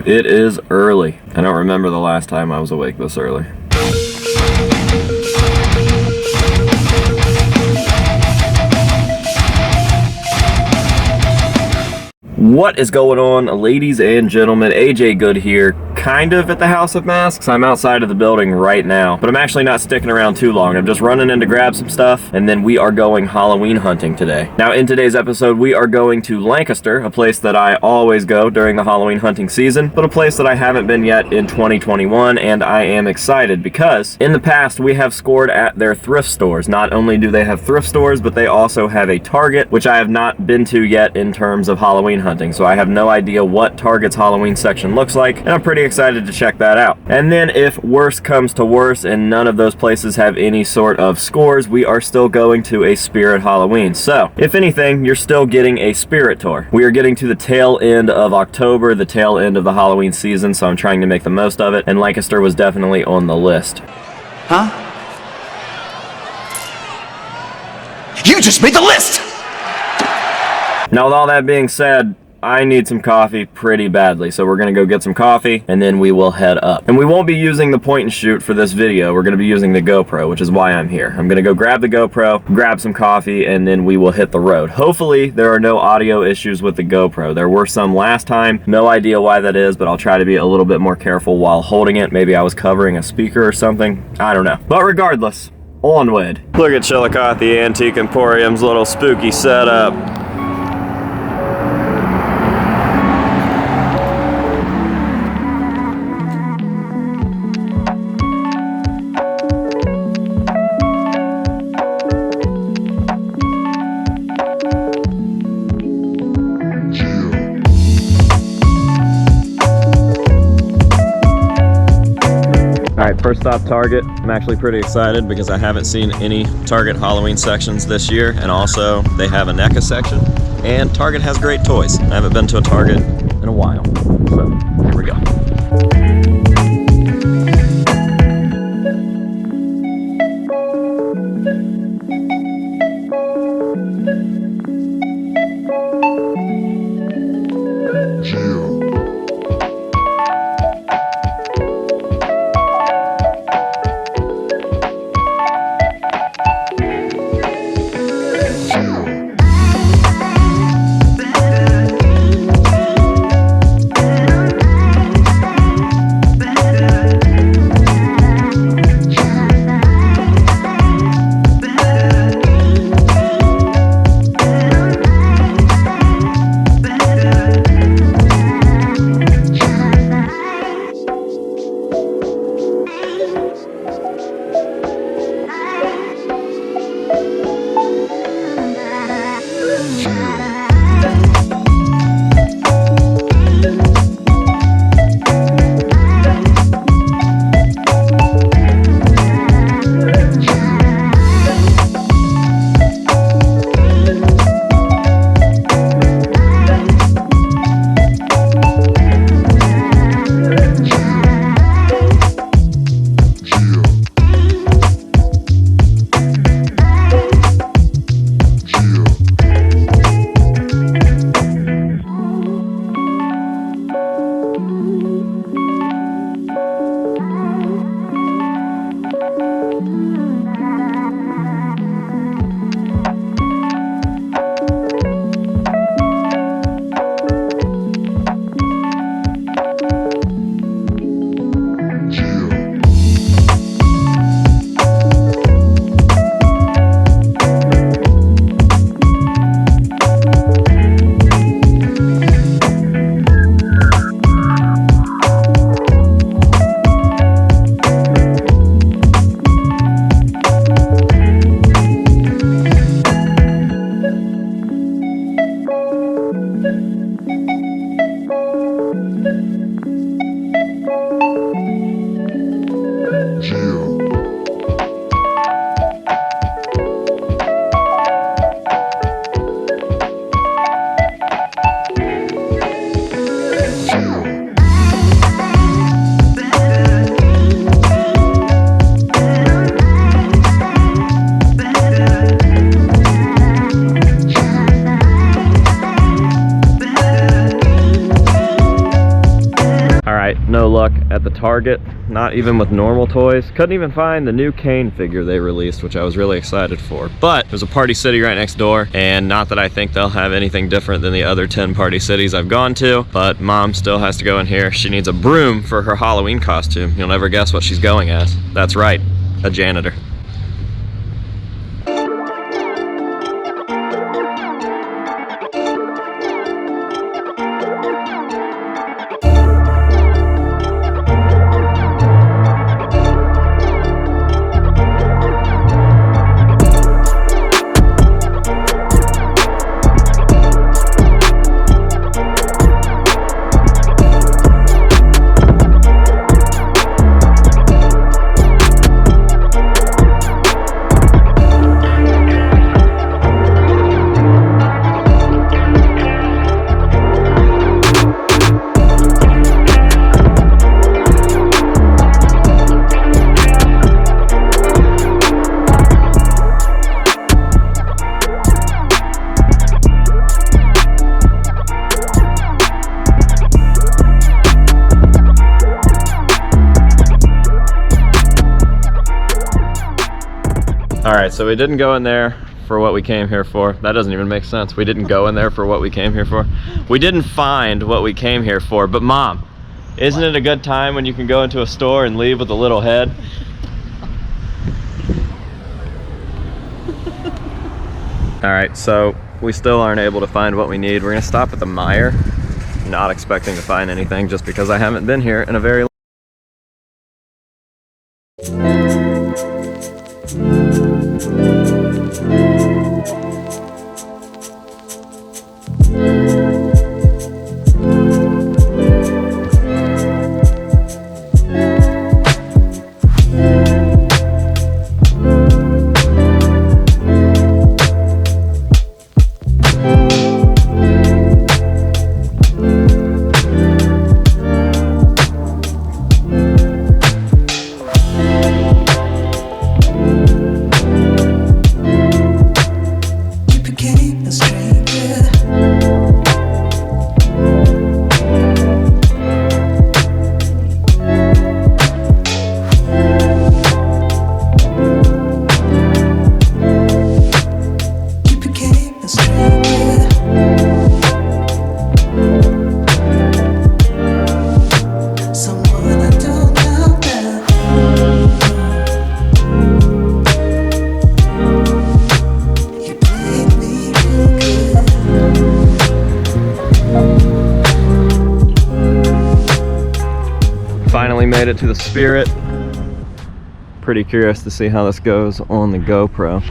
It is early. I don't remember the last time I was awake this early. What is going on, ladies and gentlemen? AJ Good here, kind of at the House of Masks. I'm outside of the building right now, but I'm actually not sticking around too long. I'm just running in to grab some stuff, and then we are going Halloween hunting today. Now, in today's episode, we are going to Lancaster, a place that I always go during the Halloween hunting season, but a place that I haven't been yet in 2021, and I am excited because in the past, we have scored at their thrift stores. Not only do they have thrift stores, but they also have a Target, which I have not been to yet in terms of Halloween hunting, so I have no idea what Target's Halloween section looks like, and I'm pretty excited to check that out. And then if worse comes to worse and none of those places have any sort of scores, we are still going to a Spirit Halloween. So if anything, you're still getting a Spirit tour. We are getting to the tail end of October, the tail end of the Halloween season, so I'm trying to make the most of it, and Lancaster was definitely on the list. Huh? You just made the list! Now, with all that being said, I need some coffee pretty badly, so we're gonna go get some coffee and then we will head up. And we won't be using the point and shoot for this video. We're gonna be using the GoPro, which is why I'm here. I'm gonna go grab the GoPro, grab some coffee, and then we will hit the road. Hopefully there are no audio issues with the GoPro. There were some last time. No idea why that is, but I'll try to be a little bit more careful while holding it. Maybe I was covering a speaker or something. I don't know. But regardless, onward. Look at Chillicothe Antique Emporium's little spooky setup. Alright, first stop Target. I'm actually pretty excited because I haven't seen any Target Halloween sections this year, and also they have a NECA section, and Target has great toys. I haven't been to a Target in a while, so here we go. right, no luck at the Target, not even with normal toys. Couldn't even find the new Kane figure they released, which I was really excited for. But there's a Party City right next door, and not that I think they'll have anything different than the other 10 Party Cities I've gone to, but Mom still has to go in here. She needs a broom for her Halloween costume. You'll never guess what she's going as. That's right, a janitor. Alright, so we didn't go in there for what we came here for. That doesn't even make sense. We didn't go in there for what we came here for. We didn't find what we came here for. But Mom, isn't it a good time when you can go into a store and leave with a little head? Alright, so we still aren't able to find what we need. We're gonna stop at the Meijer. Not expecting to find anything just because I haven't been here in a very long time. Finally made it to the Spirit. Pretty curious to see how this goes on the GoPro.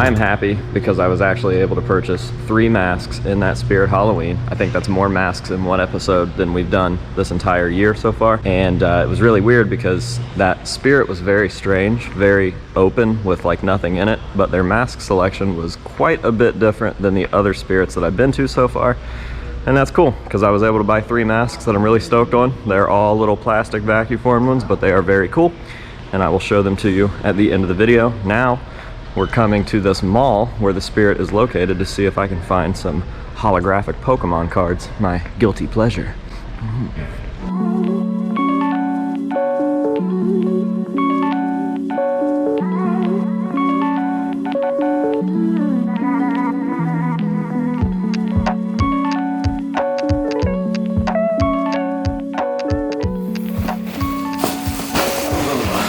I'm happy because I was actually able to purchase 3 masks in that Spirit Halloween. I think that's more masks in one episode than we've done this entire year so far. And it was really weird because that Spirit was very strange, very open with like nothing in it, but their mask selection was quite a bit different than the other Spirits that I've been to so far. And that's cool because I was able to buy 3 masks that I'm really stoked on. They're all little plastic vacuum formed ones, but they are very cool. And I will show them to you at the end of the video. Now, we're coming to this mall where the Spirit is located to see if I can find some holographic Pokemon cards. My guilty pleasure.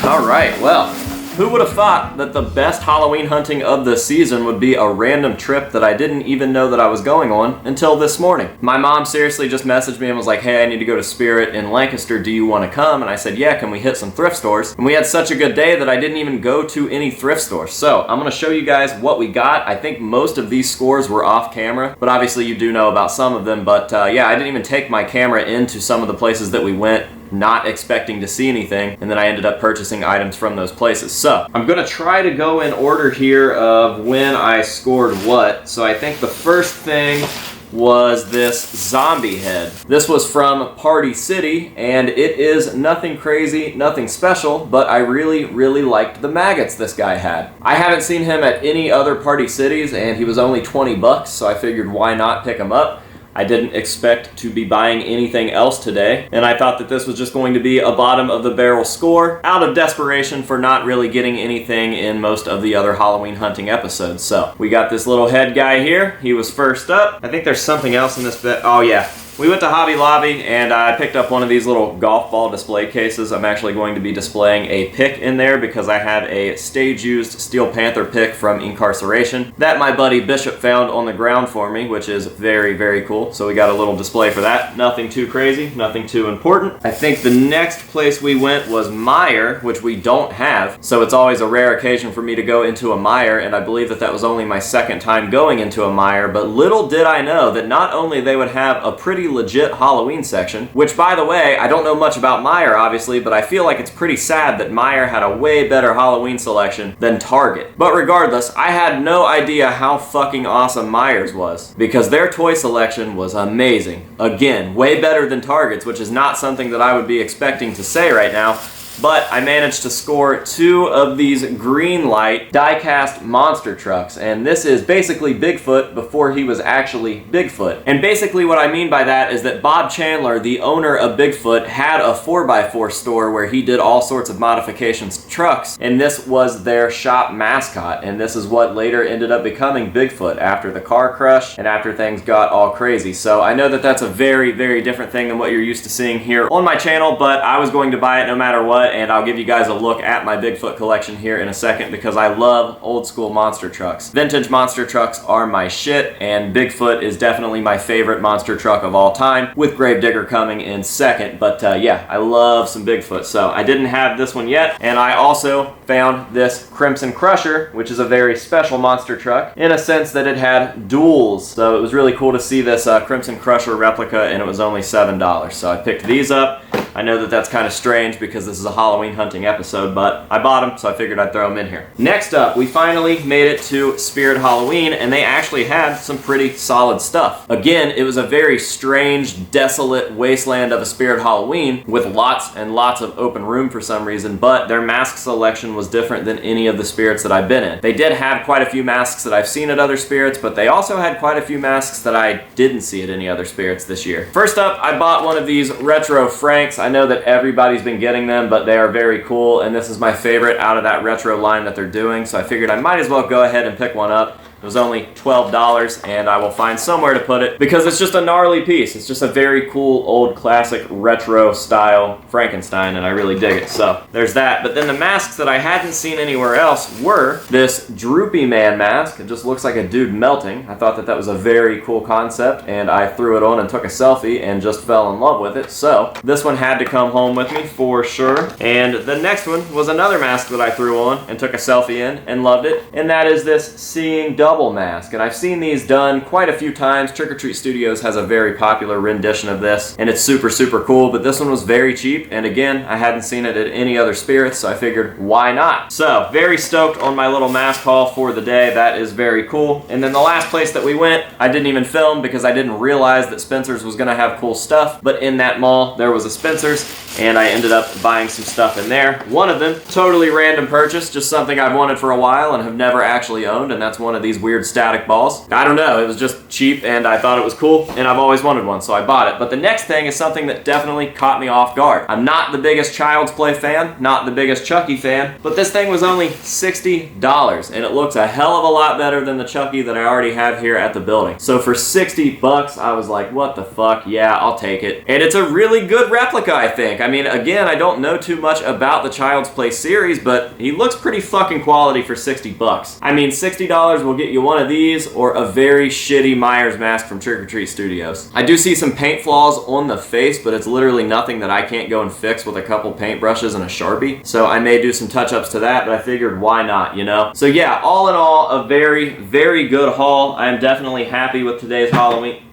All right, well, who would have thought that the best Halloween hunting of the season would be a random trip that I didn't even know that I was going on until this morning. My mom seriously just messaged me and was like, hey, I need to go to Spirit in Lancaster. Do you want to come? And I said, yeah, can we hit some thrift stores? And we had such a good day that I didn't even go to any thrift stores. So I'm going to show you guys what we got. I think most of these scores were off camera, but obviously you do know about some of them. But yeah, I didn't even take my camera into some of the places that we went, not expecting to see anything, and then I ended up purchasing items from those places. So I'm gonna try to go in order here of when I scored what. So I think the first thing was this zombie head. This was from Party City, and it is nothing crazy, nothing special, but I really liked the maggots this guy had. I haven't seen him at any other Party Cities, and he was only 20 bucks, so I figured why not pick him up. I didn't expect to be buying anything else today, and I thought that this was just going to be a bottom of the barrel score out of desperation for not really getting anything in most of the other Halloween hunting episodes. So we got this little head guy here. He was first up. I think there's something else in this bit. Oh yeah. We went to Hobby Lobby and I picked up one of these little golf ball display cases. I'm actually going to be displaying a pick in there because I have a stage-used Steel Panther pick from Incarceration that my buddy Bishop found on the ground for me, which is very cool. So we got a little display for that. Nothing too crazy, nothing too important. I think the next place we went was Meijer, which we don't have. So it's always a rare occasion for me to go into a Meijer, and I believe that that was only my second time going into a Meijer. But little did I know that not only they would have a pretty legit Halloween section, which by the way, I don't know much about Meijer obviously, but I feel like it's pretty sad that Meijer had a way better Halloween selection than Target. But regardless, I had no idea how fucking awesome Meijer's was, because their toy selection was amazing. Again, way better than Target's, which is not something that I would be expecting to say right now. But I managed to score 2 of these green light die-cast monster trucks, and this is basically Bigfoot before he was actually Bigfoot. And basically what I mean by that is that Bob Chandler, the owner of Bigfoot, had a 4x4 store where he did all sorts of modifications to trucks, and this was their shop mascot, and this is what later ended up becoming Bigfoot after the car crush and after things got all crazy. So I know that that's a very different thing than what you're used to seeing here on my channel, but I was going to buy it no matter what, and I'll give you guys a look at my Bigfoot collection here in a second because I love old school monster trucks. Vintage monster trucks are my shit, and Bigfoot is definitely my favorite monster truck of all time, with Gravedigger coming in second. But yeah, I love some Bigfoot. So I didn't have this one yet, and I also found this Crimson Crusher, which is a very special monster truck in a sense that it had duals. So it was really cool to see this Crimson Crusher replica, and it was only $7. So I picked these up. I know that that's kind of strange because this is a Halloween hunting episode, but I bought them, so I figured I'd throw them in here. Next up, we finally made it to Spirit Halloween, and they actually had some pretty solid stuff. Again, it was a very strange, desolate wasteland of a Spirit Halloween with lots and lots of open room for some reason, but their mask selection was different than any of the Spirits that I've been in. They did have quite a few masks that I've seen at other Spirits, but they also had quite a few masks that I didn't see at any other Spirits this year. First up, I bought one of these retro Franks. I know that everybody's been getting them, but they are very cool, and this is my favorite out of that retro line that they're doing, so I figured I might as well go ahead and pick one up. It was only $12, and I will find somewhere to put it because it's just a gnarly piece. It's just a very cool, old, classic, retro style Frankenstein, and I really dig it. So there's that. But then the masks that I hadn't seen anywhere else were this Droopy Man mask. It just looks like a dude melting. I thought that that was a very cool concept, and I threw it on and took a selfie and just fell in love with it. So this one had to come home with me for sure. And the next one was another mask that I threw on and took a selfie in and loved it, and that is this Seeing Double mask. And I've seen these done quite a few times. Trick or Treat Studios has a very popular rendition of this, and it's super, super cool, but this one was very cheap, and again, I hadn't seen it at any other spirits, so I figured, why not? So, very stoked on my little mask haul for the day. That is very cool. And then the last place that we went, I didn't even film because I didn't realize that Spencer's was gonna have cool stuff, but in that mall, there was a Spencer's, and I ended up buying some stuff in there. One of them, totally random purchase, just something I've wanted for a while and have never actually owned, and that's one of these weird static balls. I don't know, it was just cheap, and I thought it was cool, and I've always wanted one, so I bought it. But the next thing is something that definitely caught me off guard. I'm not the biggest Child's Play fan, not the biggest Chucky fan, but this thing was only $60, and it looks a hell of a lot better than the Chucky that I already have here at the building. So for 60 bucks, I was like, what the fuck? Yeah, I'll take it. And it's a really good replica, I think. I mean, again, I don't know too much about the Child's Play series, but he looks pretty fucking quality for 60 bucks. I mean, $60 will get you one of these or a very shitty Myers mask from Trick or Treat Studios. I do see some paint flaws on the face, but it's literally nothing that I can't go and fix with a couple paintbrushes and a Sharpie. So I may do some touch-ups to that, but I figured why not, you know? So yeah, all in all, a very, very good haul. I am definitely happy with today's Halloween.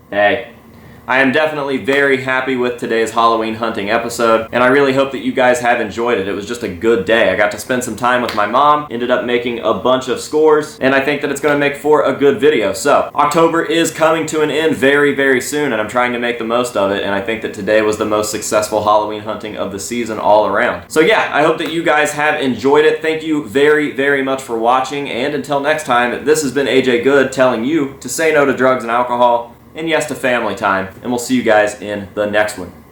Hey. I am definitely very happy with today's Halloween hunting episode, and I really hope that you guys have enjoyed it. It was just a good day. I got to spend some time with my mom, ended up making a bunch of scores, and I think that it's going to make for a good video. So, October is coming to an end very, very soon, and I'm trying to make the most of it, and I think that today was the most successful Halloween hunting of the season all around. So yeah, I hope that you guys have enjoyed it. Thank you very, very much for watching, and until next time, this has been AJ Good telling you to say no to drugs and alcohol, and yes to family time, and we'll see you guys in the next one.